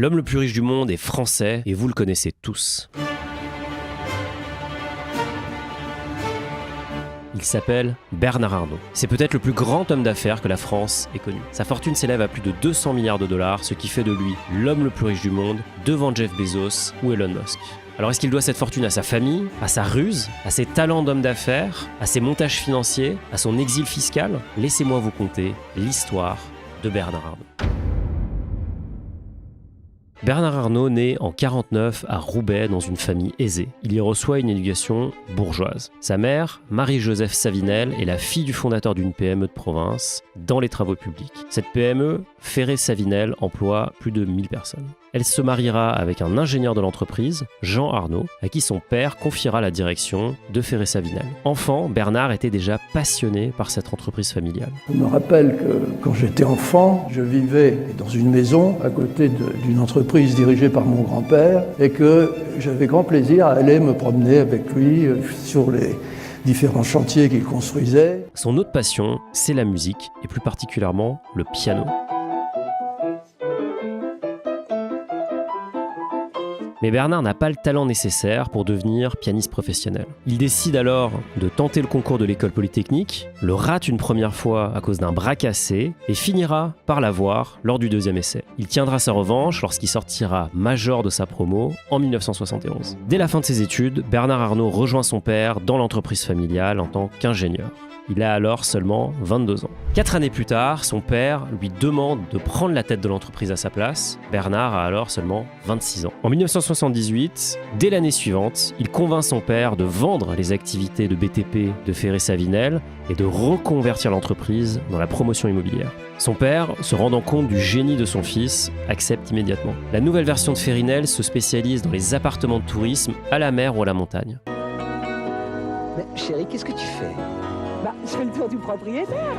L'homme le plus riche du monde est français et vous le connaissez tous. Il s'appelle Bernard Arnault. C'est peut-être le plus grand homme d'affaires que la France ait connu. Sa fortune s'élève à plus de 200 milliards de dollars, ce qui fait de lui l'homme le plus riche du monde, devant Jeff Bezos ou Elon Musk. Alors est-ce qu'il doit cette fortune à sa famille, à sa ruse, à ses talents d'homme d'affaires, à ses montages financiers, à son exil fiscal? Laissez-moi vous conter l'histoire de Bernard Arnault. Bernard Arnault naît en 1949 à Roubaix dans une famille aisée. Il y reçoit une éducation bourgeoise. Sa mère, Marie-Joseph Savinel, est la fille du fondateur d'une PME de province dans les travaux publics. Cette PME, Ferré Savinel, emploie plus de 1000 personnes. Elle se mariera avec un ingénieur de l'entreprise, Jean Arnault, à qui son père confiera la direction de Ferré Savinel. Enfant, Bernard était déjà passionné par cette entreprise familiale. Je me rappelle que quand j'étais enfant, je vivais dans une maison à côté d'une entreprise dirigée par mon grand-père et que j'avais grand plaisir à aller me promener avec lui sur les différents chantiers qu'il construisait. Son autre passion, c'est la musique et plus particulièrement le piano. Mais Bernard n'a pas le talent nécessaire pour devenir pianiste professionnel. Il décide alors de tenter le concours de l'école polytechnique, le rate une première fois à cause d'un bras cassé et finira par l'avoir lors du deuxième essai. Il tiendra sa revanche lorsqu'il sortira major de sa promo en 1971. Dès la fin de ses études, Bernard Arnault rejoint son père dans l'entreprise familiale en tant qu'ingénieur. Il a alors seulement 22 ans. 4 années plus tard, son père lui demande de prendre la tête de l'entreprise à sa place. Bernard a alors seulement 26 ans. En 1978, dès l'année suivante, il convainc son père de vendre les activités de BTP de Ferré Savinel et de reconvertir l'entreprise dans la promotion immobilière. Son père, se rendant compte du génie de son fils, accepte immédiatement. La nouvelle version de Ferrinel se spécialise dans les appartements de tourisme à la mer ou à la montagne. Mais chérie, qu'est-ce que tu fais ? Je fais le tour du propriétaire.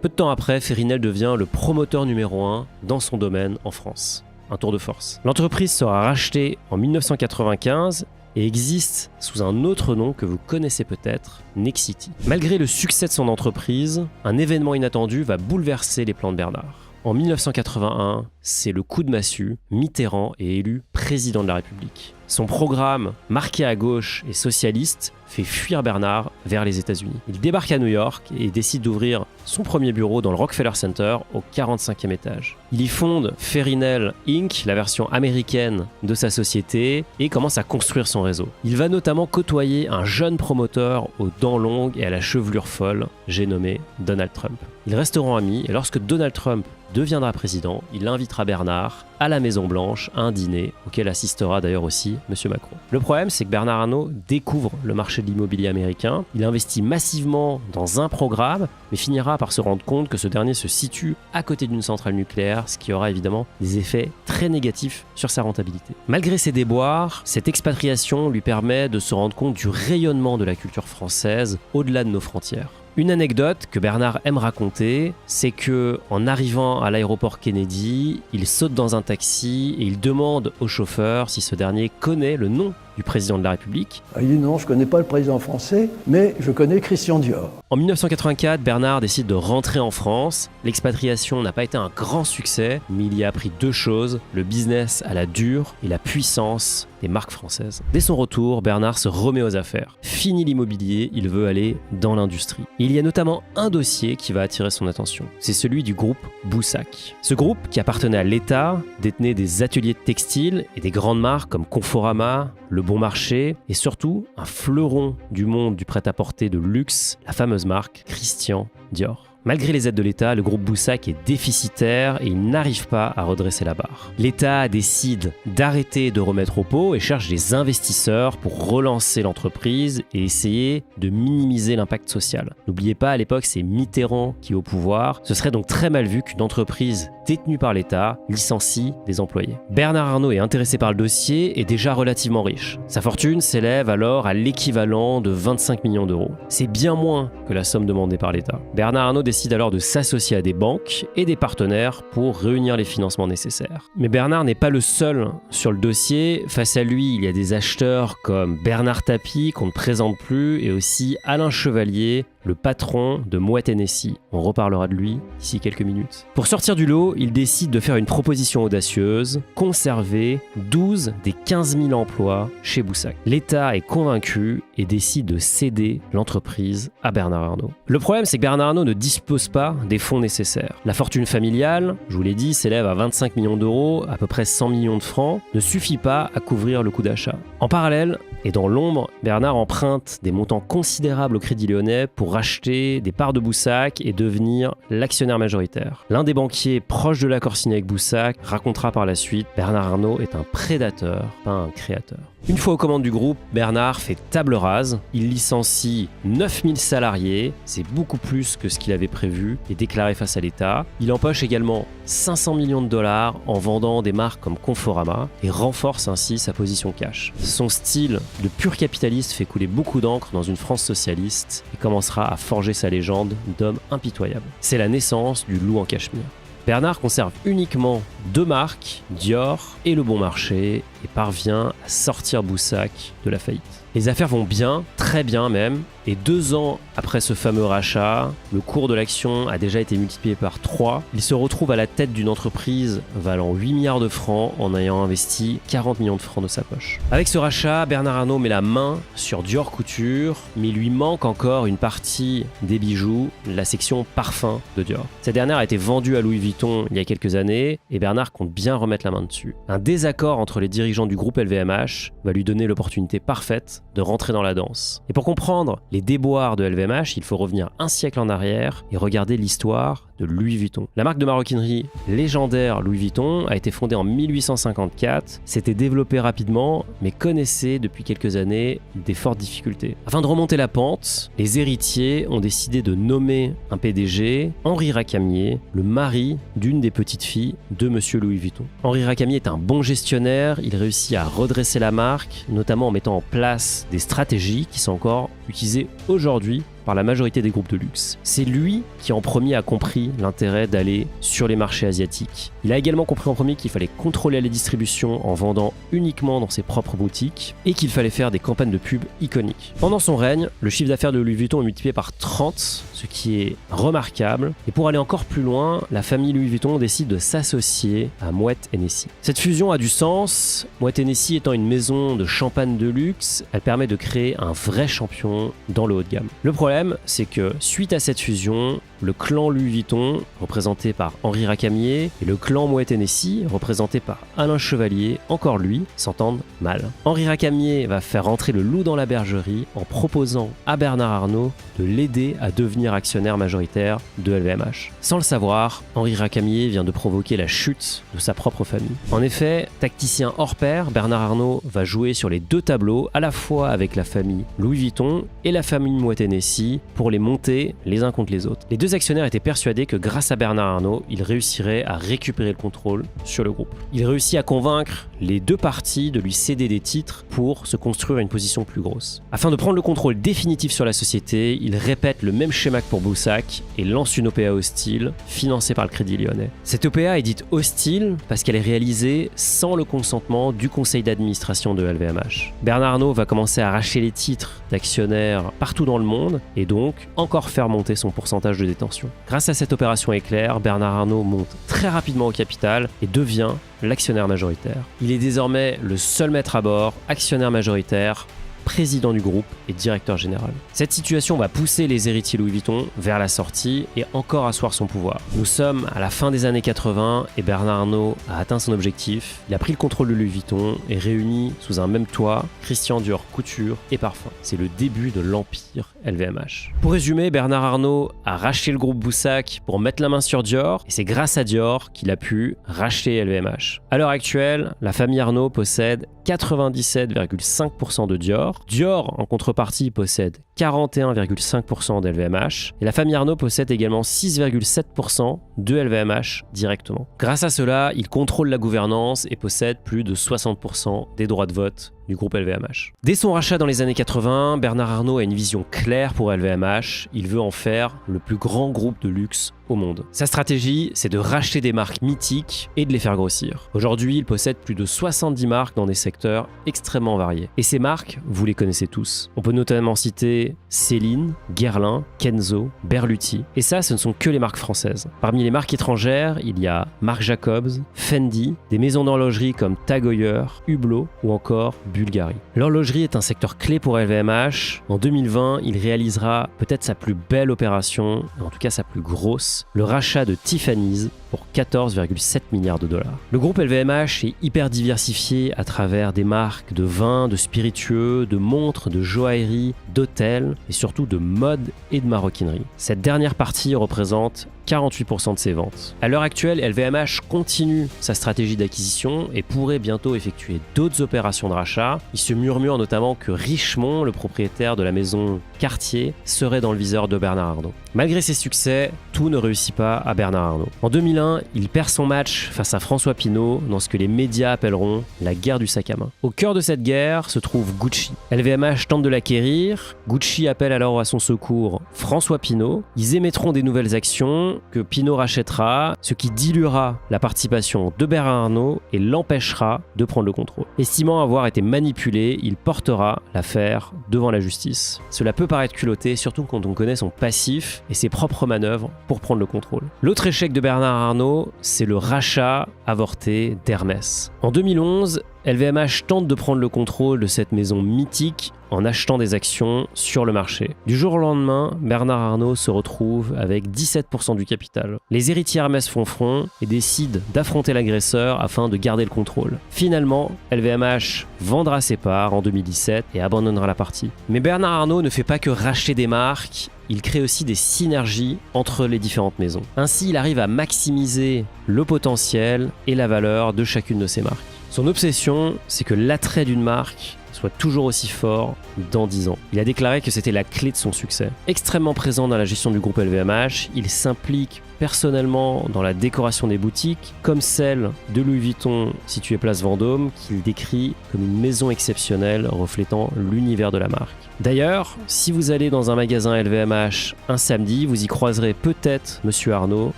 Peu de temps après, Ferrinel devient le promoteur numéro 1 dans son domaine en France. Un tour de force. L'entreprise sera rachetée en 1995 et existe sous un autre nom que vous connaissez peut-être, Nexity. Malgré le succès de son entreprise, un événement inattendu va bouleverser les plans de Bernard. En 1981, c'est le coup de massue, Mitterrand est élu président de la République. Son programme, marqué à gauche et socialiste, fait fuir Bernard vers les États-Unis. Il débarque à New York et décide d'ouvrir son premier bureau dans le Rockefeller Center au 45e étage. Il y fonde Ferrinel Inc., la version américaine de sa société, et commence à construire son réseau. Il va notamment côtoyer un jeune promoteur aux dents longues et à la chevelure folle, j'ai nommé Donald Trump. Ils resteront amis et lorsque Donald Trump deviendra président, il invitera Bernard à la Maison-Blanche à un dîner auquel assistera d'ailleurs aussi M. Macron. Le problème, c'est que Bernard Arnault découvre le marché de l'immobilier américain, il investit massivement dans un programme, mais finira par se rendre compte que ce dernier se situe à côté d'une centrale nucléaire, ce qui aura évidemment des effets très négatifs sur sa rentabilité. Malgré ses déboires, cette expatriation lui permet de se rendre compte du rayonnement de la culture française au-delà de nos frontières. Une anecdote que Bernard aime raconter, c'est que en arrivant à l'aéroport Kennedy, il saute dans un taxi et il demande au chauffeur si ce dernier connaît le nom du président de la République. Il dit non, je ne connais pas le président français, mais je connais Christian Dior. En 1984, Bernard décide de rentrer en France. L'expatriation n'a pas été un grand succès, mais il y a appris deux choses, le business à la dure et la puissance des marques françaises. Dès son retour, Bernard se remet aux affaires. Fini l'immobilier, il veut aller dans l'industrie. Et il y a notamment un dossier qui va attirer son attention. C'est celui du groupe Boussac. Ce groupe, qui appartenait à l'État, détenait des ateliers de textile et des grandes marques comme Conforama, Le Bon Marché et surtout un fleuron du monde du prêt-à-porter de luxe, la fameuse marque Christian Dior. Malgré les aides de l'État, le groupe Boussac est déficitaire et il n'arrive pas à redresser la barre. L'État décide d'arrêter de remettre au pot et cherche des investisseurs pour relancer l'entreprise et essayer de minimiser l'impact social. N'oubliez pas, à l'époque, c'est Mitterrand qui est au pouvoir. Ce serait donc très mal vu qu'une entreprise détenue par l'État licencie des employés. Bernard Arnault est intéressé par le dossier et déjà relativement riche. Sa fortune s'élève alors à l'équivalent de 25 millions d'euros. C'est bien moins que la somme demandée par l'État. Bernard Arnault décide alors de s'associer à des banques et des partenaires pour réunir les financements nécessaires. Mais Bernard n'est pas le seul sur le dossier. Face à lui, il y a des acheteurs comme Bernard Tapie, qu'on ne présente plus, et aussi Alain Chevalier, le patron de Moët Hennessy. On reparlera de lui d'ici quelques minutes. Pour sortir du lot, il décide de faire une proposition audacieuse, conserver 12 des 15 000 emplois chez Boussac. L'État est convaincu et décide de céder l'entreprise à Bernard Arnault. Le problème, c'est que Bernard Arnault ne dispose pas des fonds nécessaires. La fortune familiale, je vous l'ai dit, s'élève à 25 millions d'euros, à peu près 100 millions de francs, ne suffit pas à couvrir le coût d'achat. En parallèle, et dans l'ombre, Bernard emprunte des montants considérables au Crédit Lyonnais pour racheter des parts de Boussac et devenir l'actionnaire majoritaire. L'un des banquiers proches de l'accord signé avec Boussac racontera par la suite « Bernard Arnault est un prédateur, pas un créateur ». Une fois aux commandes du groupe, Bernard fait table rase. Il licencie 9000 salariés, c'est beaucoup plus que ce qu'il avait prévu et déclaré face à l'État. Il empoche également 500 millions de dollars en vendant des marques comme Conforama et renforce ainsi sa position cash. Son style de pur capitaliste fait couler beaucoup d'encre dans une France socialiste et commencera à forger sa légende d'homme impitoyable. C'est la naissance du loup en cachemire. Bernard conserve uniquement 2 marques, Dior et Le Bon Marché, et parvient à sortir Boussac de la faillite. Les affaires vont bien, très bien même, et 2 ans après ce fameux rachat, le cours de l'action a déjà été multiplié par 3. Il se retrouve à la tête d'une entreprise valant 8 milliards de francs en ayant investi 40 millions de francs de sa poche. Avec ce rachat, Bernard Arnault met la main sur Dior Couture, mais il lui manque encore une partie des bijoux, la section parfum de Dior. Cette dernière a été vendue à Louis Vuitton il y a quelques années, et Bernard compte bien remettre la main dessus. Un désaccord entre les dirigeants du groupe LVMH va lui donner l'opportunité parfaite de rentrer dans la danse. Et pour comprendre les déboires de LVMH, il faut revenir un siècle en arrière et regarder l'histoire de Louis Vuitton. La marque de maroquinerie légendaire Louis Vuitton a été fondée en 1854, s'était développée rapidement, mais connaissait depuis quelques années des fortes difficultés. Afin de remonter la pente, les héritiers ont décidé de nommer un PDG, Henri Racamier, le mari d'une des petites filles de Monsieur Louis Vuitton. Henri Racamier est un bon gestionnaire, il réussit à redresser la marque, notamment en mettant en place des stratégies qui sont encore utilisées aujourd'hui par la majorité des groupes de luxe. C'est lui qui en premier a compris l'intérêt d'aller sur les marchés asiatiques. Il a également compris en premier qu'il fallait contrôler les distributions en vendant uniquement dans ses propres boutiques et qu'il fallait faire des campagnes de pub iconiques. Pendant son règne, le chiffre d'affaires de Louis Vuitton est multiplié par 30, ce qui est remarquable. Et pour aller encore plus loin, la famille Louis Vuitton décide de s'associer à Moët Hennessy. Cette fusion a du sens. Moët Hennessy étant une maison de champagne de luxe, elle permet de créer un vrai champion dans le haut de gamme. Le problème, c'est que suite à cette fusion, le clan Louis Vuitton, représenté par Henri Racamier, et le clan Moët Hennessy, représenté par Alain Chevalier, encore lui, s'entendent mal. Henri Racamier va faire rentrer le loup dans la bergerie en proposant à Bernard Arnault de l'aider à devenir actionnaire majoritaire de LVMH. Sans le savoir, Henri Racamier vient de provoquer la chute de sa propre famille. En effet, tacticien hors pair, Bernard Arnault va jouer sur les 2 tableaux, à la fois avec la famille Louis Vuitton et la famille Moët Hennessy, pour les monter les uns contre les autres. Les 2 actionnaires étaient persuadés que grâce à Bernard Arnault, ils réussiraient à récupérer le contrôle sur le groupe. Il réussit à convaincre les 2 parties de lui céder des titres pour se construire une position plus grosse. Afin de prendre le contrôle définitif sur la société, il répète le même schéma que pour Boussac et lance une OPA hostile financée par le Crédit Lyonnais. Cette OPA est dite hostile parce qu'elle est réalisée sans le consentement du conseil d'administration de LVMH. Bernard Arnault va commencer à arracher les titres d'actionnaires partout dans le monde et donc encore faire monter son pourcentage de détention. Grâce à cette opération éclair, Bernard Arnault monte très rapidement au capital et devient l'actionnaire majoritaire. Il est désormais le seul maître à bord, actionnaire majoritaire, président du groupe et directeur général. Cette situation va pousser les héritiers Louis Vuitton vers la sortie et encore asseoir son pouvoir. Nous sommes à la fin des années 80 et Bernard Arnault a atteint son objectif. Il a pris le contrôle de Louis Vuitton et réunit sous un même toit Christian Dior Couture et Parfum. C'est le début de l'empire LVMH. Pour résumer, Bernard Arnault a racheté le groupe Boussac pour mettre la main sur Dior et c'est grâce à Dior qu'il a pu racheter LVMH. À l'heure actuelle, la famille Arnault possède 97,5% de Dior. Dior, en contrepartie, possède 41,5% d'LVMH. Et la famille Arnault possède également 6,7% de LVMH directement. Grâce à cela, il contrôle la gouvernance et possède plus de 60% des droits de vote du groupe LVMH. Dès son rachat dans les années 80, Bernard Arnault a une vision claire pour LVMH. Il veut en faire le plus grand groupe de luxe au monde. Sa stratégie, c'est de racheter des marques mythiques et de les faire grossir. Aujourd'hui, il possède plus de 70 marques dans des secteurs extrêmement variés. Et ces marques, vous vous les connaissez tous. On peut notamment citer Céline, Guerlain, Kenzo, Berluti. Et ça, ce ne sont que les marques françaises. Parmi les marques étrangères, il y a Marc Jacobs, Fendi, des maisons d'horlogerie comme Tag Heuer, Hublot ou encore Bulgari. L'horlogerie est un secteur clé pour LVMH. En 2020, il réalisera peut-être sa plus belle opération, en tout cas sa plus grosse, le rachat de Tiffany's pour 14,7 milliards $. Le groupe LVMH est hyper diversifié à travers des marques de vins, de spiritueux, de montres, de joaillerie, d'hôtels et surtout de mode et de maroquinerie. Cette dernière partie représente 48% de ses ventes. À l'heure actuelle, LVMH continue sa stratégie d'acquisition et pourrait bientôt effectuer d'autres opérations de rachat. Il se murmure notamment que Richemont, le propriétaire de la maison Cartier, serait dans le viseur de Bernard Arnault. Malgré ses succès, tout ne réussit pas à Bernard Arnault. En 2001, il perd son match face à François Pinault dans ce que les médias appelleront la guerre du sac à main. Au cœur de cette guerre se trouve Gucci. LVMH tente de l'acquérir, Gucci appelle alors à son secours François Pinault. Ils émettront des nouvelles actions que Pinault rachètera, ce qui diluera la participation de Bernard Arnault et l'empêchera de prendre le contrôle. Estimant avoir été manipulé, il portera l'affaire devant la justice. Cela peut paraître culotté, surtout quand on connaît son passif et ses propres manœuvres pour prendre le contrôle. L'autre échec de Bernard Arnault, c'est le rachat avorté d'Hermès. En 2011, LVMH tente de prendre le contrôle de cette maison mythique en achetant des actions sur le marché. Du jour au lendemain, Bernard Arnault se retrouve avec 17% du capital. Les héritiers Hermès font front et décident d'affronter l'agresseur afin de garder le contrôle. Finalement, LVMH vendra ses parts en 2017 et abandonnera la partie. Mais Bernard Arnault ne fait pas que racheter des marques, il crée aussi des synergies entre les différentes maisons. Ainsi, il arrive à maximiser le potentiel et la valeur de chacune de ses marques. Son obsession, c'est que l'attrait d'une marque soit toujours aussi fort dans 10 ans. Il a déclaré que c'était la clé de son succès. Extrêmement présent dans la gestion du groupe LVMH, il s'implique personnellement dans la décoration des boutiques, comme celle de Louis Vuitton située place Vendôme, qu'il décrit comme une maison exceptionnelle reflétant l'univers de la marque. D'ailleurs, si vous allez dans un magasin LVMH un samedi, vous y croiserez peut-être Monsieur Arnault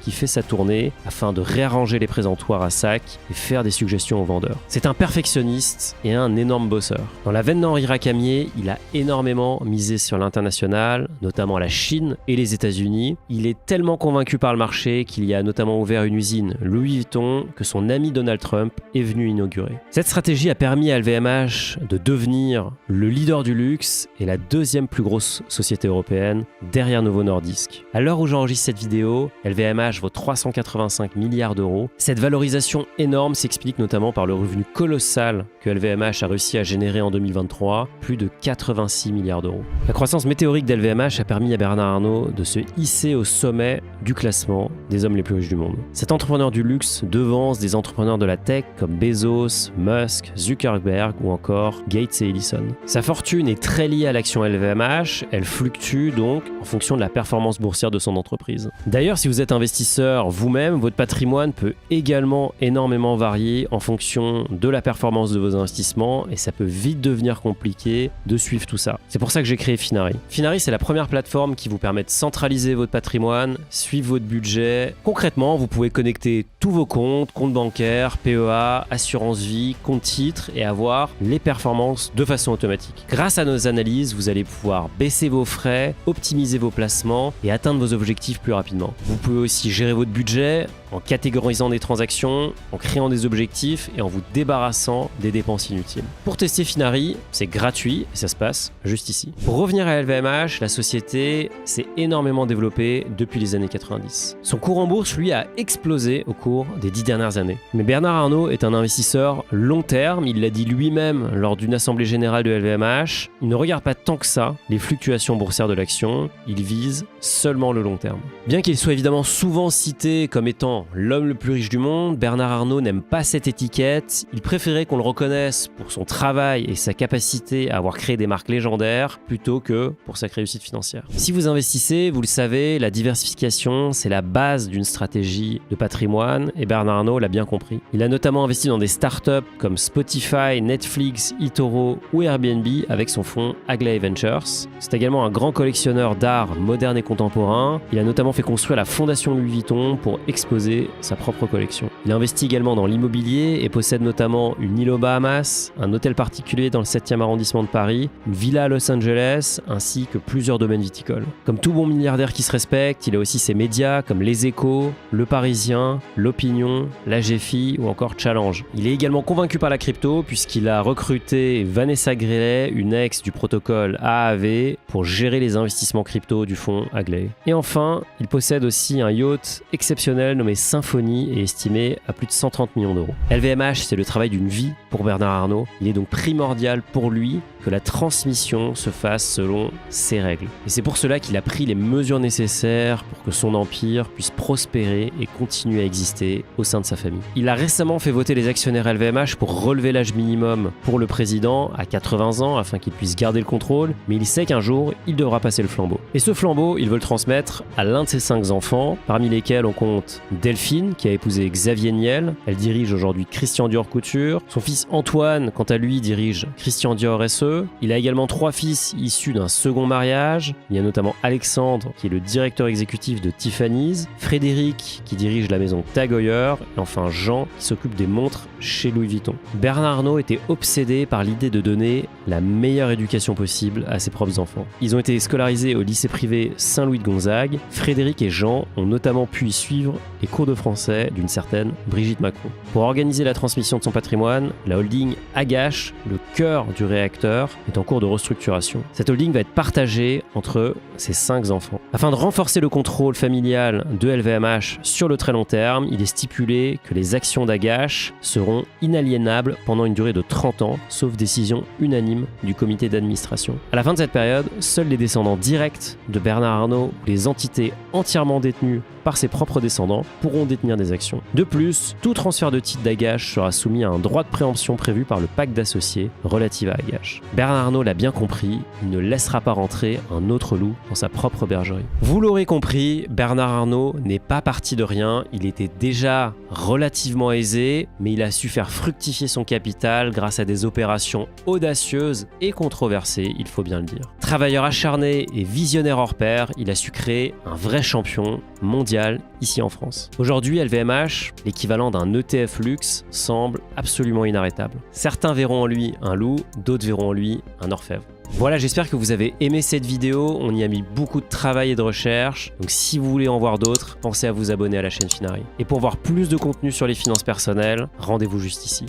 qui fait sa tournée afin de réarranger les présentoirs à sac et faire des suggestions aux vendeurs. C'est un perfectionniste et un énorme bosseur. Dans la veine d'Henri Racamier, il a énormément misé sur l'international, notamment la Chine et les États-Unis. Il est tellement convaincu par le marché qu'il y a notamment ouvert une usine Louis Vuitton que son ami Donald Trump est venu inaugurer. Cette stratégie a permis à LVMH de devenir le leader du luxe et la deuxième plus grosse société européenne derrière Novo Nordisk. À l'heure où j'enregistre cette vidéo, LVMH vaut 385 milliards d'euros. Cette valorisation énorme s'explique notamment par le revenu colossal que LVMH a réussi à générer en 2023, plus de 86 milliards d'euros. La croissance météorique d'LVMH a permis à Bernard Arnault de se hisser au sommet du classement des hommes les plus riches du monde. Cet entrepreneur du luxe devance des entrepreneurs de la tech comme Bezos, Musk, Zuckerberg ou encore Gates et Ellison. Sa fortune est très liée à l'action LVMH, elle fluctue donc en fonction de la performance boursière de son entreprise. D'ailleurs, si vous êtes investisseur vous-même, votre patrimoine peut également énormément varier en fonction de la performance de vos investissements et ça peut vite devenir compliqué de suivre tout ça. C'est pour ça que j'ai créé Finari. Finari, c'est la première plateforme qui vous permet de centraliser votre patrimoine, suivre votre budget. Concrètement, vous pouvez connecter tous vos comptes bancaires, PEA, assurance vie, compte titres et avoir les performances de façon automatique. Grâce à nos analyses, vous allez pouvoir baisser vos frais, optimiser vos placements et atteindre vos objectifs plus rapidement. Vous pouvez aussi gérer votre budget en catégorisant des transactions, en créant des objectifs et en vous débarrassant des dépenses inutiles. Pour tester Finari, c'est gratuit et ça se passe juste ici. Pour revenir à LVMH, la société s'est énormément développée depuis les années 90. Son cours en bourse, lui, a explosé au cours des 10 dernières années. Mais Bernard Arnault est un investisseur long terme, il l'a dit lui-même lors d'une assemblée générale de LVMH. Il ne regarde pas tant que ça les fluctuations boursières de l'action, il vise seulement le long terme. Bien qu'il soit évidemment souvent cité comme étant l'homme le plus riche du monde, Bernard Arnault n'aime pas cette étiquette. Il préférait qu'on le reconnaisse pour son travail et sa capacité à avoir créé des marques légendaires plutôt que pour sa réussite financière. Si vous investissez, vous le savez, la diversification, c'est la base d'une stratégie de patrimoine et Bernard Arnault l'a bien compris. Il a notamment investi dans des startups comme Spotify, Netflix, eToro ou Airbnb avec son fonds Aglaé Ventures. C'est également un grand collectionneur d'art moderne et contemporain. Il a notamment fait construire la fondation Louis Vuitton pour exposer sa propre collection. Il investit également dans l'immobilier et possède notamment une île aux Bahamas, un hôtel particulier immobilier dans le 7e arrondissement de Paris, une villa à Los Angeles, ainsi que plusieurs domaines viticoles. Comme tout bon milliardaire qui se respecte, il a aussi ses médias comme Les Échos, Le Parisien, L'Opinion, La GFI ou encore Challenge. Il est également convaincu par la crypto puisqu'il a recruté Vanessa Grillet, une ex du protocole AAV, pour gérer les investissements crypto du fonds Agley. Et enfin, il possède aussi un yacht exceptionnel nommé Symphony et estimé à plus de 130 millions d'euros. LVMH, c'est le travail d'une vie pour Bernard Arnault. Il est donc primordial pour lui que la transmission se fasse selon ses règles. Et c'est pour cela qu'il a pris les mesures nécessaires pour que son empire puisse prospérer et continuer à exister au sein de sa famille. Il a récemment fait voter les actionnaires LVMH pour relever l'âge minimum pour le président à 80 ans afin qu'il puisse garder le contrôle, mais il sait qu'un jour, il devra passer le flambeau. Et ce flambeau, il veut le transmettre à l'un de ses 5 enfants, parmi lesquels on compte Delphine, qui a épousé Xavier Niel. Elle dirige aujourd'hui Christian Dior Couture. Son fils Antoine, quant à lui, dirige Christian Dior SE. Il a également 3 fils issus d'un second mariage. Il y a notamment Alexandre, qui est le directeur exécutif de Tiffany's, Frédéric, qui dirige la maison Tag Heuer, et enfin Jean, qui s'occupe des montres chez Louis Vuitton. Bernard Arnault était obsédé par l'idée de donner la meilleure éducation possible à ses propres enfants. Ils ont été scolarisés au lycée privé Saint-Louis de Gonzague. Frédéric et Jean ont notamment pu y suivre les cours de français d'une certaine Brigitte Macron. Pour organiser la transmission de son patrimoine, la holding Agache, le cœur du réacteur, est en cours de restructuration. Cette holding va être partagée entre ses 5 enfants. Afin de renforcer le contrôle familial de LVMH sur le très long terme, il est stipulé que les actions d'Agache seront inaliénables pendant une durée de 30 ans, sauf décision unanime du comité d'administration. À la fin de cette période, seuls les descendants directs de Bernard Arnault ou les entités entièrement détenues par ses propres descendants pourront détenir des actions. De plus, tout transfert de titre d'Agache sera soumis à un droit de préemption prévu par le pacte d'associés relatif à Agache. Bernard Arnault l'a bien compris, il ne laissera pas rentrer un autre loup dans sa propre bergerie. Vous l'aurez compris, Bernard Arnault n'est pas parti de rien, il était déjà relativement aisé, mais il a su faire fructifier son capital grâce à des opérations audacieuses et controversées, il faut bien le dire. Travailleur acharné et visionnaire hors pair, il a su créer un vrai champion mondial ici en France. Aujourd'hui, LVMH, l'équivalent d'un ETF luxe, semble absolument inarrêtable. Certains verront en lui un loup, d'autres verront en lui un orfèvre. Voilà, j'espère que vous avez aimé cette vidéo, on y a mis beaucoup de travail et de recherche, donc si vous voulez en voir d'autres, pensez à vous abonner à la chaîne Finari. Et pour voir plus de contenu sur les finances personnelles, rendez-vous juste ici.